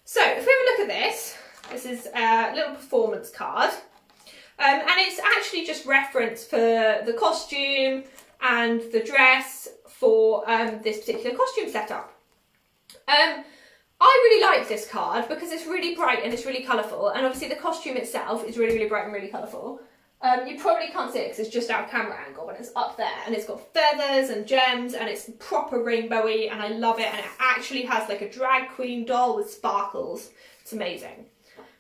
So, if we have a look at this, this is a little performance card, and it's actually just reference for the costume and the dress for this particular costume setup. I really like this card because it's really bright and it's really colourful, and obviously the costume itself is really, really bright and really colourful. You probably can't see it because it's just out of camera angle, but it's up there and it's got feathers and gems and it's proper rainbowy, and I love it, and it actually has like a drag queen doll with sparkles. It's amazing.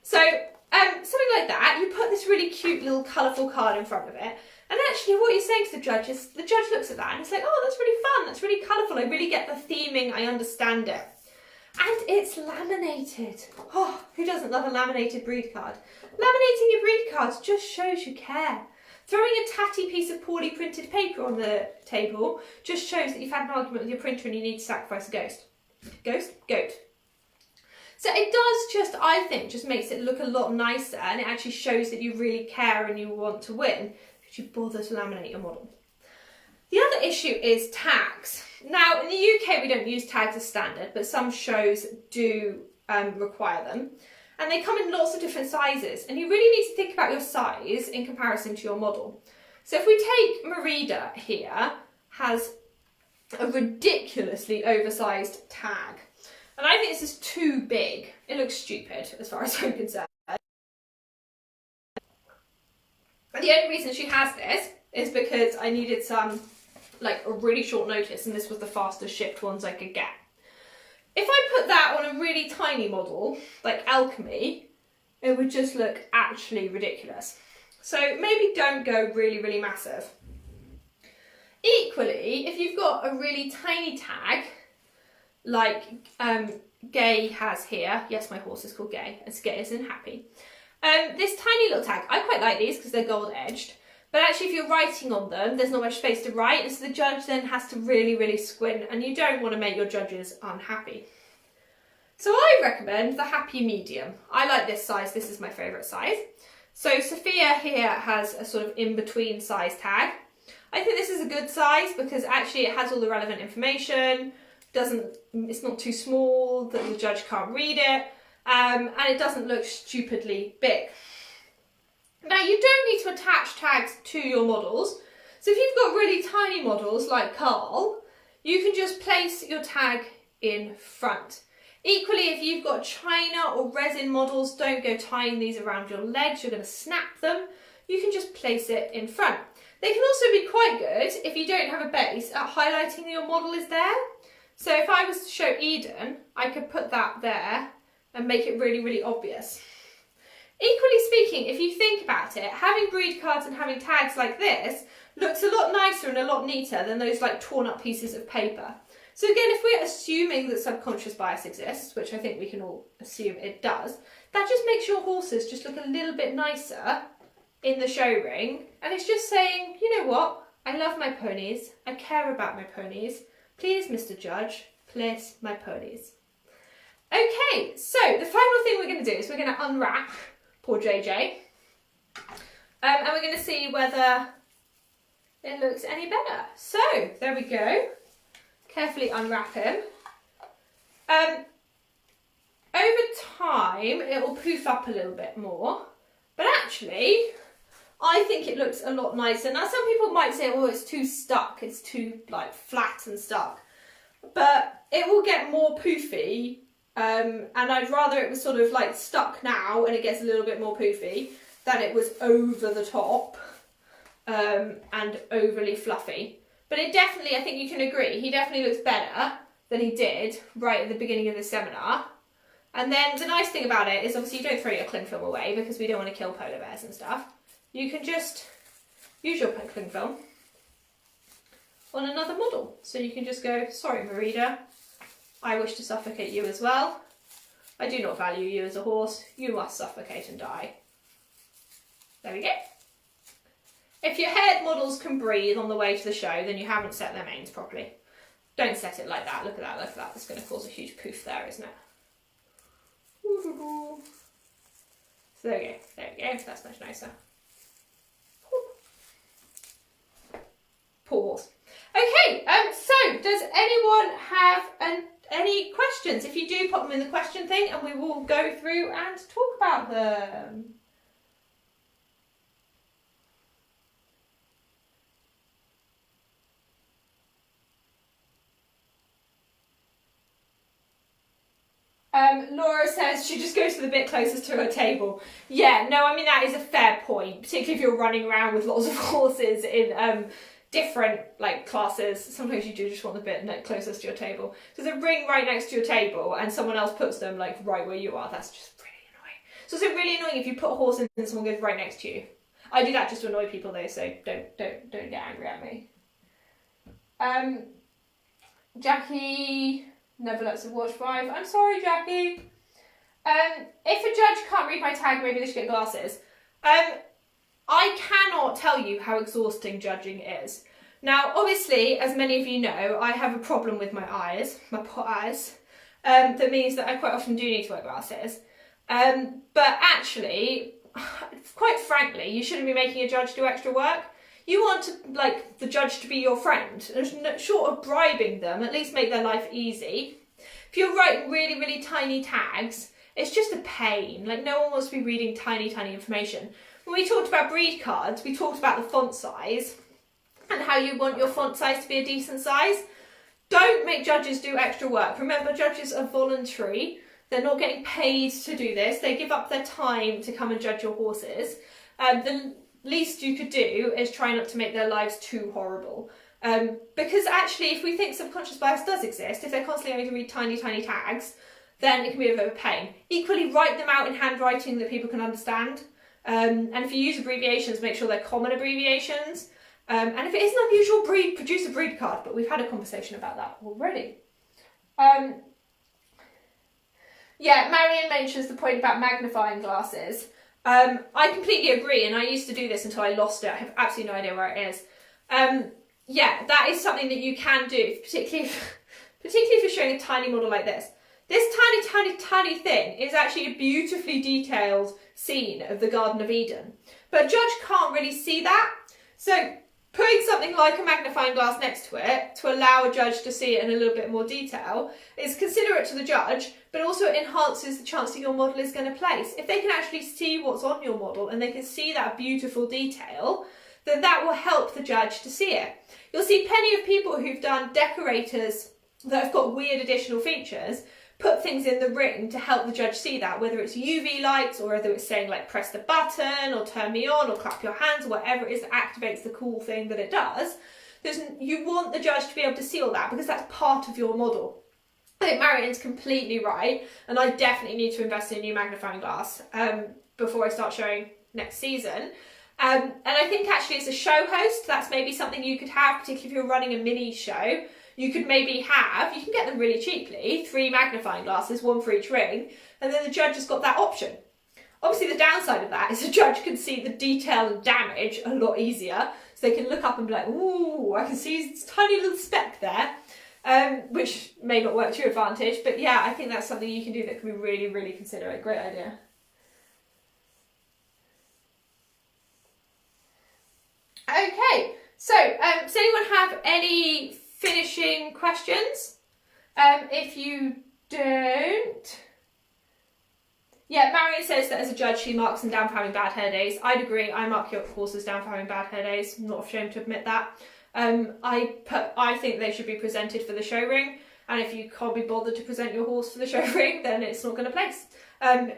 So something like that, you put this really cute little colourful card in front of it, and actually what you're saying to the judge is, the judge looks at that and it's like, oh, that's really fun, that's really colourful, I really get the theming, I understand it. And it's laminated. Oh, who doesn't love a laminated breed card? Laminating your breed cards just shows you care. Throwing a tatty piece of poorly printed paper on the table just shows that you've had an argument with your printer and you need to sacrifice a ghost. Ghost? Goat. So it does just, I think, just makes it look a lot nicer, and it actually shows that you really care and you want to win if you bother to laminate your model. The other issue is tags. Now, in the UK, we don't use tags as standard, but some shows do require them. And they come in lots of different sizes, and you really need to think about your size in comparison to your model. So if we take Merida here, has a ridiculously oversized tag. And I think this is too big. It looks stupid as far as I'm concerned. And the only reason she has this is because I needed some, like, a really short notice, and this was the fastest shipped ones I could get. If I put that on a really tiny model, like Alchemy, it would just look actually ridiculous. So maybe don't go really, really massive. Equally, if you've got a really tiny tag, like Gay has here, yes, my horse is called Gay, as Gay as in happy. This tiny little tag, I quite like these because they're gold edged, but actually if you're writing on them, there's not much space to write, and so the judge then has to really, really squint, and you don't want to make your judges unhappy. So I recommend the happy medium. I like this size, this is my favourite size. So Sophia here has a sort of in-between size tag. I think this is a good size because actually it has all the relevant information, it's not too small that the judge can't read it, and it doesn't look stupidly big. Now you don't need to attach tags to your models, so if you've got really tiny models like Carl, you can just place your tag in front. Equally, if you've got china or resin models, don't go tying these around your legs, you're going to snap them. You can just place it in front. They can also be quite good, if you don't have a base, at highlighting that your model is there. So if I was to show Eden, I could put that there and make it really, really obvious. Equally speaking, if you think about it, having breed cards and having tags like this looks a lot nicer and a lot neater than those like torn up pieces of paper. So again, if we're assuming that subconscious bias exists, which I think we can all assume it does, that just makes your horses just look a little bit nicer in the show ring. And it's just saying, you know what, I love my ponies, I care about my ponies. Please, Mr. Judge, place my ponies. Okay, so the final thing we're going to do is we're going to unwrap poor JJ. And we're going to see whether it looks any better. So, there we go. Carefully unwrap him. Over time, it will poof up a little bit more. But actually, I think it looks a lot nicer. Now, some people might say, oh, it's too stuck. It's too, like, flat and stuck. But it will get more poofy. And I'd rather it was sort of, like, stuck now and it gets a little bit more poofy than it was over the top and overly fluffy. But it definitely, I think you can agree, he definitely looks better than he did right at the beginning of the seminar. And then the nice thing about it is obviously you don't throw your cling film away because we don't want to kill polar bears and stuff. You can just use your cling film on another model. So you can just go, sorry Merida, I wish to suffocate you as well. I do not value you as a horse. You must suffocate and die. There we go. If your haired models can breathe on the way to the show, then you haven't set their manes properly. Don't set it like that. Look at that, look at that. It's going to cause a huge poof there, isn't it? So there we go, that's much nicer. Poor horse. Okay, so does anyone have any questions? If you do, pop them in the question thing and we will go through and talk about them. Laura says she just goes to the bit closest to her table. Yeah, no, I mean, that is a fair point, particularly if you're running around with lots of horses in different like classes. Sometimes you do just want the bit closest to your table. There's a ring right next to your table and someone else puts them like right where you are. That's just really annoying. So it's really annoying if you put a horse in and someone goes right next to you. I do that just to annoy people though, so don't get angry at me. Jackie never lets her watch 5. I'm sorry, Jackie. If a judge can't read my tag, maybe they should get glasses. I cannot tell you how exhausting judging is. Now, obviously, as many of you know, I have a problem with my eyes, my pot eyes. That means that I quite often do need to wear glasses. But actually, quite frankly, you shouldn't be making a judge do extra work. You want to, like, the judge to be your friend. And short of bribing them, at least make their life easy. If you're writing really, really tiny tags, it's just a pain. Like, no one wants to be reading tiny, tiny information. When we talked about breed cards, we talked about the font size and how you want your font size to be a decent size. Don't make judges do extra work. Remember, judges are voluntary. They're not getting paid to do this. They give up their time to come and judge your horses. The least you could do is try not to make their lives too horrible. Because actually, if we think subconscious bias does exist, if they're constantly having to read tiny, tiny tags, then it can be a bit of a pain. Equally, write them out in handwriting that people can understand. And if you use abbreviations, make sure they're common abbreviations. And if it is an unusual breed, produce a breed card. But we've had a conversation about that already. Yeah, Marion mentions the point about magnifying glasses. I completely agree, and I used to do this until I lost it. I have absolutely no idea where it is. Yeah, that is something that you can do, particularly if you're showing a tiny model like this. This tiny, tiny, tiny thing is actually a beautifully detailed scene of the Garden of Eden. But a judge can't really see that. So putting something like a magnifying glass next to it to allow a judge to see it in a little bit more detail is considerate to the judge, but also it enhances the chance that your model is going to place. If they can actually see what's on your model and they can see that beautiful detail, then that will help the judge to see it. You'll see plenty of people who've done decorators that have got weird additional features put things in the ring to help the judge see that, whether it's UV lights or whether it's saying like press the button or turn me on or clap your hands or whatever it is that activates the cool thing that it does. You want the judge to be able to see all that because that's part of your model. I think Marion's completely right, and I definitely need to invest in a new magnifying glass before I start showing next season. And I think actually as a show host, that's maybe something you could have, particularly if you're running a mini show. You could maybe have, you can get them really cheaply, 3 magnifying glasses, 1 for each ring, and then the judge has got that option. Obviously the downside of that is the judge can see the detail and damage a lot easier, so they can look up and be like, ooh, I can see this tiny little speck there, which may not work to your advantage, but yeah, I think that's something you can do that can be really, really considerate. Great idea. Okay, So, does anyone have any finishing questions? If you don't... Yeah, Marion says that as a judge she marks them down for having bad hair days. I'd agree, I mark your horses down for having bad hair days. I'm not ashamed to admit that. I think they should be presented for the show ring, and if you can't be bothered to present your horse for the show ring, then it's not going to place.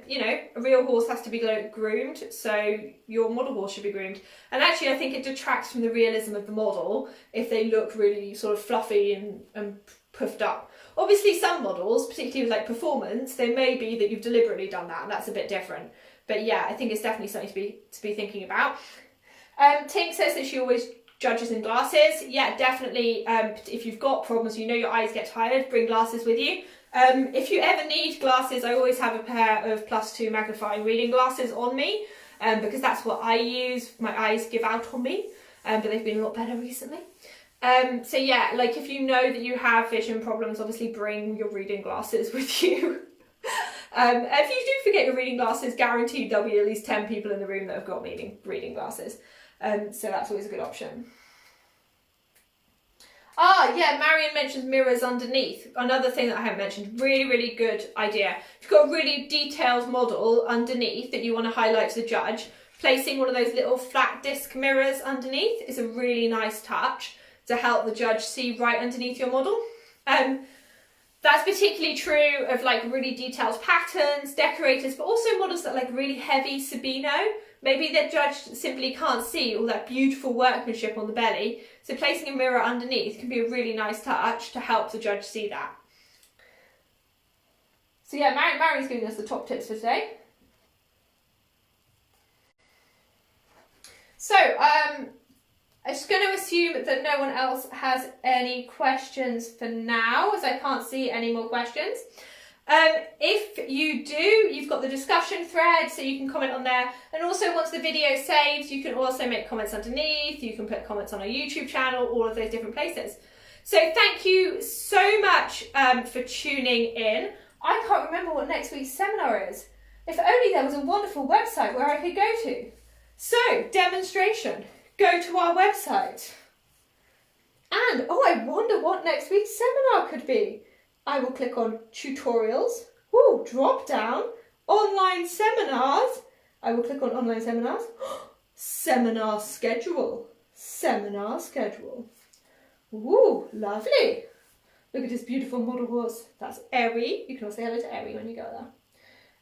You know, a real horse has to be groomed, so your model horse should be groomed. And actually I think it detracts from the realism of the model if they look really sort of fluffy and puffed up. Obviously some models, particularly with like performance, they may be that you've deliberately done that, and that's a bit different. But yeah, I think it's definitely something to be thinking about. Tink says that she always judges in glasses. Yeah, definitely. If you've got problems, you know your eyes get tired, bring glasses with you. If you ever need glasses, I always have a pair of +2 magnifying reading glasses on me, because that's what I use. My eyes give out on me, but they've been a lot better recently. So yeah, like if you know that you have vision problems, obviously bring your reading glasses with you. If you do forget your reading glasses, guaranteed there'll be at least 10 people in the room that have got reading glasses. So that's always a good option. Ah, yeah, Marion mentions mirrors underneath. Another thing that I haven't mentioned, really, really good idea. If you've got a really detailed model underneath that you want to highlight to the judge, placing one of those little flat disc mirrors underneath is a really nice touch to help the judge see right underneath your model. That's particularly true of like really detailed patterns, decorators, but also models that are like really heavy Sabino. Maybe the judge simply can't see all that beautiful workmanship on the belly, so placing a mirror underneath can be a really nice touch to help the judge see that. So yeah, Mary's giving us the top tips for today. So, I'm just going to assume that no one else has any questions for now, as I can't see any more questions. If you do, you've got the discussion thread, so you can comment on there. And also once the video saves, you can also make comments underneath. You can put comments on our YouTube channel, all of those different places. So thank you so much for tuning in. I can't remember what next week's seminar is. If only there was a wonderful website where I could go to. So, demonstration. Go to our website. And, oh, I wonder what next week's seminar could be. I will click on tutorials. Ooh, drop down. Online seminars. I will click on online seminars. Seminar schedule. Seminar schedule. Ooh, lovely. Look at this beautiful model horse. That's Eri. You can also say hello to Eri when you go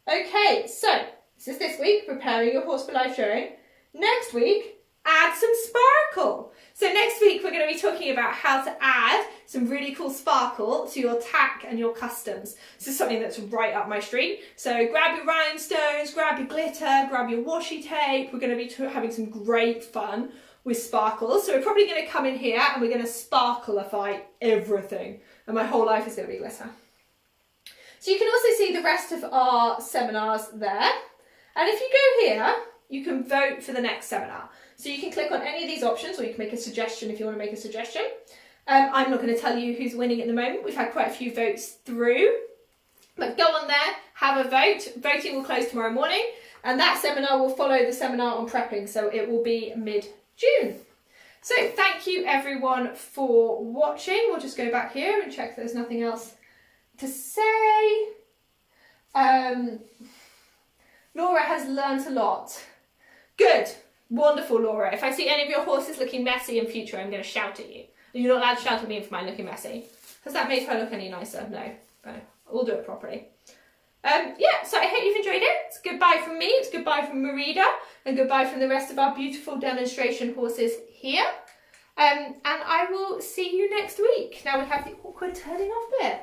there. Okay, so this is this week, preparing your horse for live showing. Next week, add some sparkle. So next week we're going to be talking about how to add some really cool sparkle to your tack and your customs. This is something that's right up my street. So grab your rhinestones, grab your glitter, grab your washi tape. We're going to be having some great fun with sparkles. So we're probably going to come in here and we're going to sparkleify everything. And my whole life is going to be glitter. So you can also see the rest of our seminars there. And if you go here, you can vote for the next seminar. So you can click on any of these options, or you can make a suggestion if you want to make a suggestion. I'm not going to tell you who's winning at the moment. We've had quite a few votes through. But go on there, have a vote. Voting will close tomorrow morning. And that seminar will follow the seminar on prepping. So it will be mid-June. So thank you everyone for watching. We'll just go back here and check there's nothing else to say. Laura has learnt a lot. Good. Wonderful, Laura. If I see any of your horses looking messy in future, I'm going to shout at you. You're not allowed to shout at me for mine looking messy. Has that made her look any nicer? No. We'll do it properly. Yeah, so I hope you've enjoyed it. It's goodbye from me. It's goodbye from Merida. And goodbye from the rest of our beautiful demonstration horses here. And I will see you next week. Now we have the awkward turning off bit.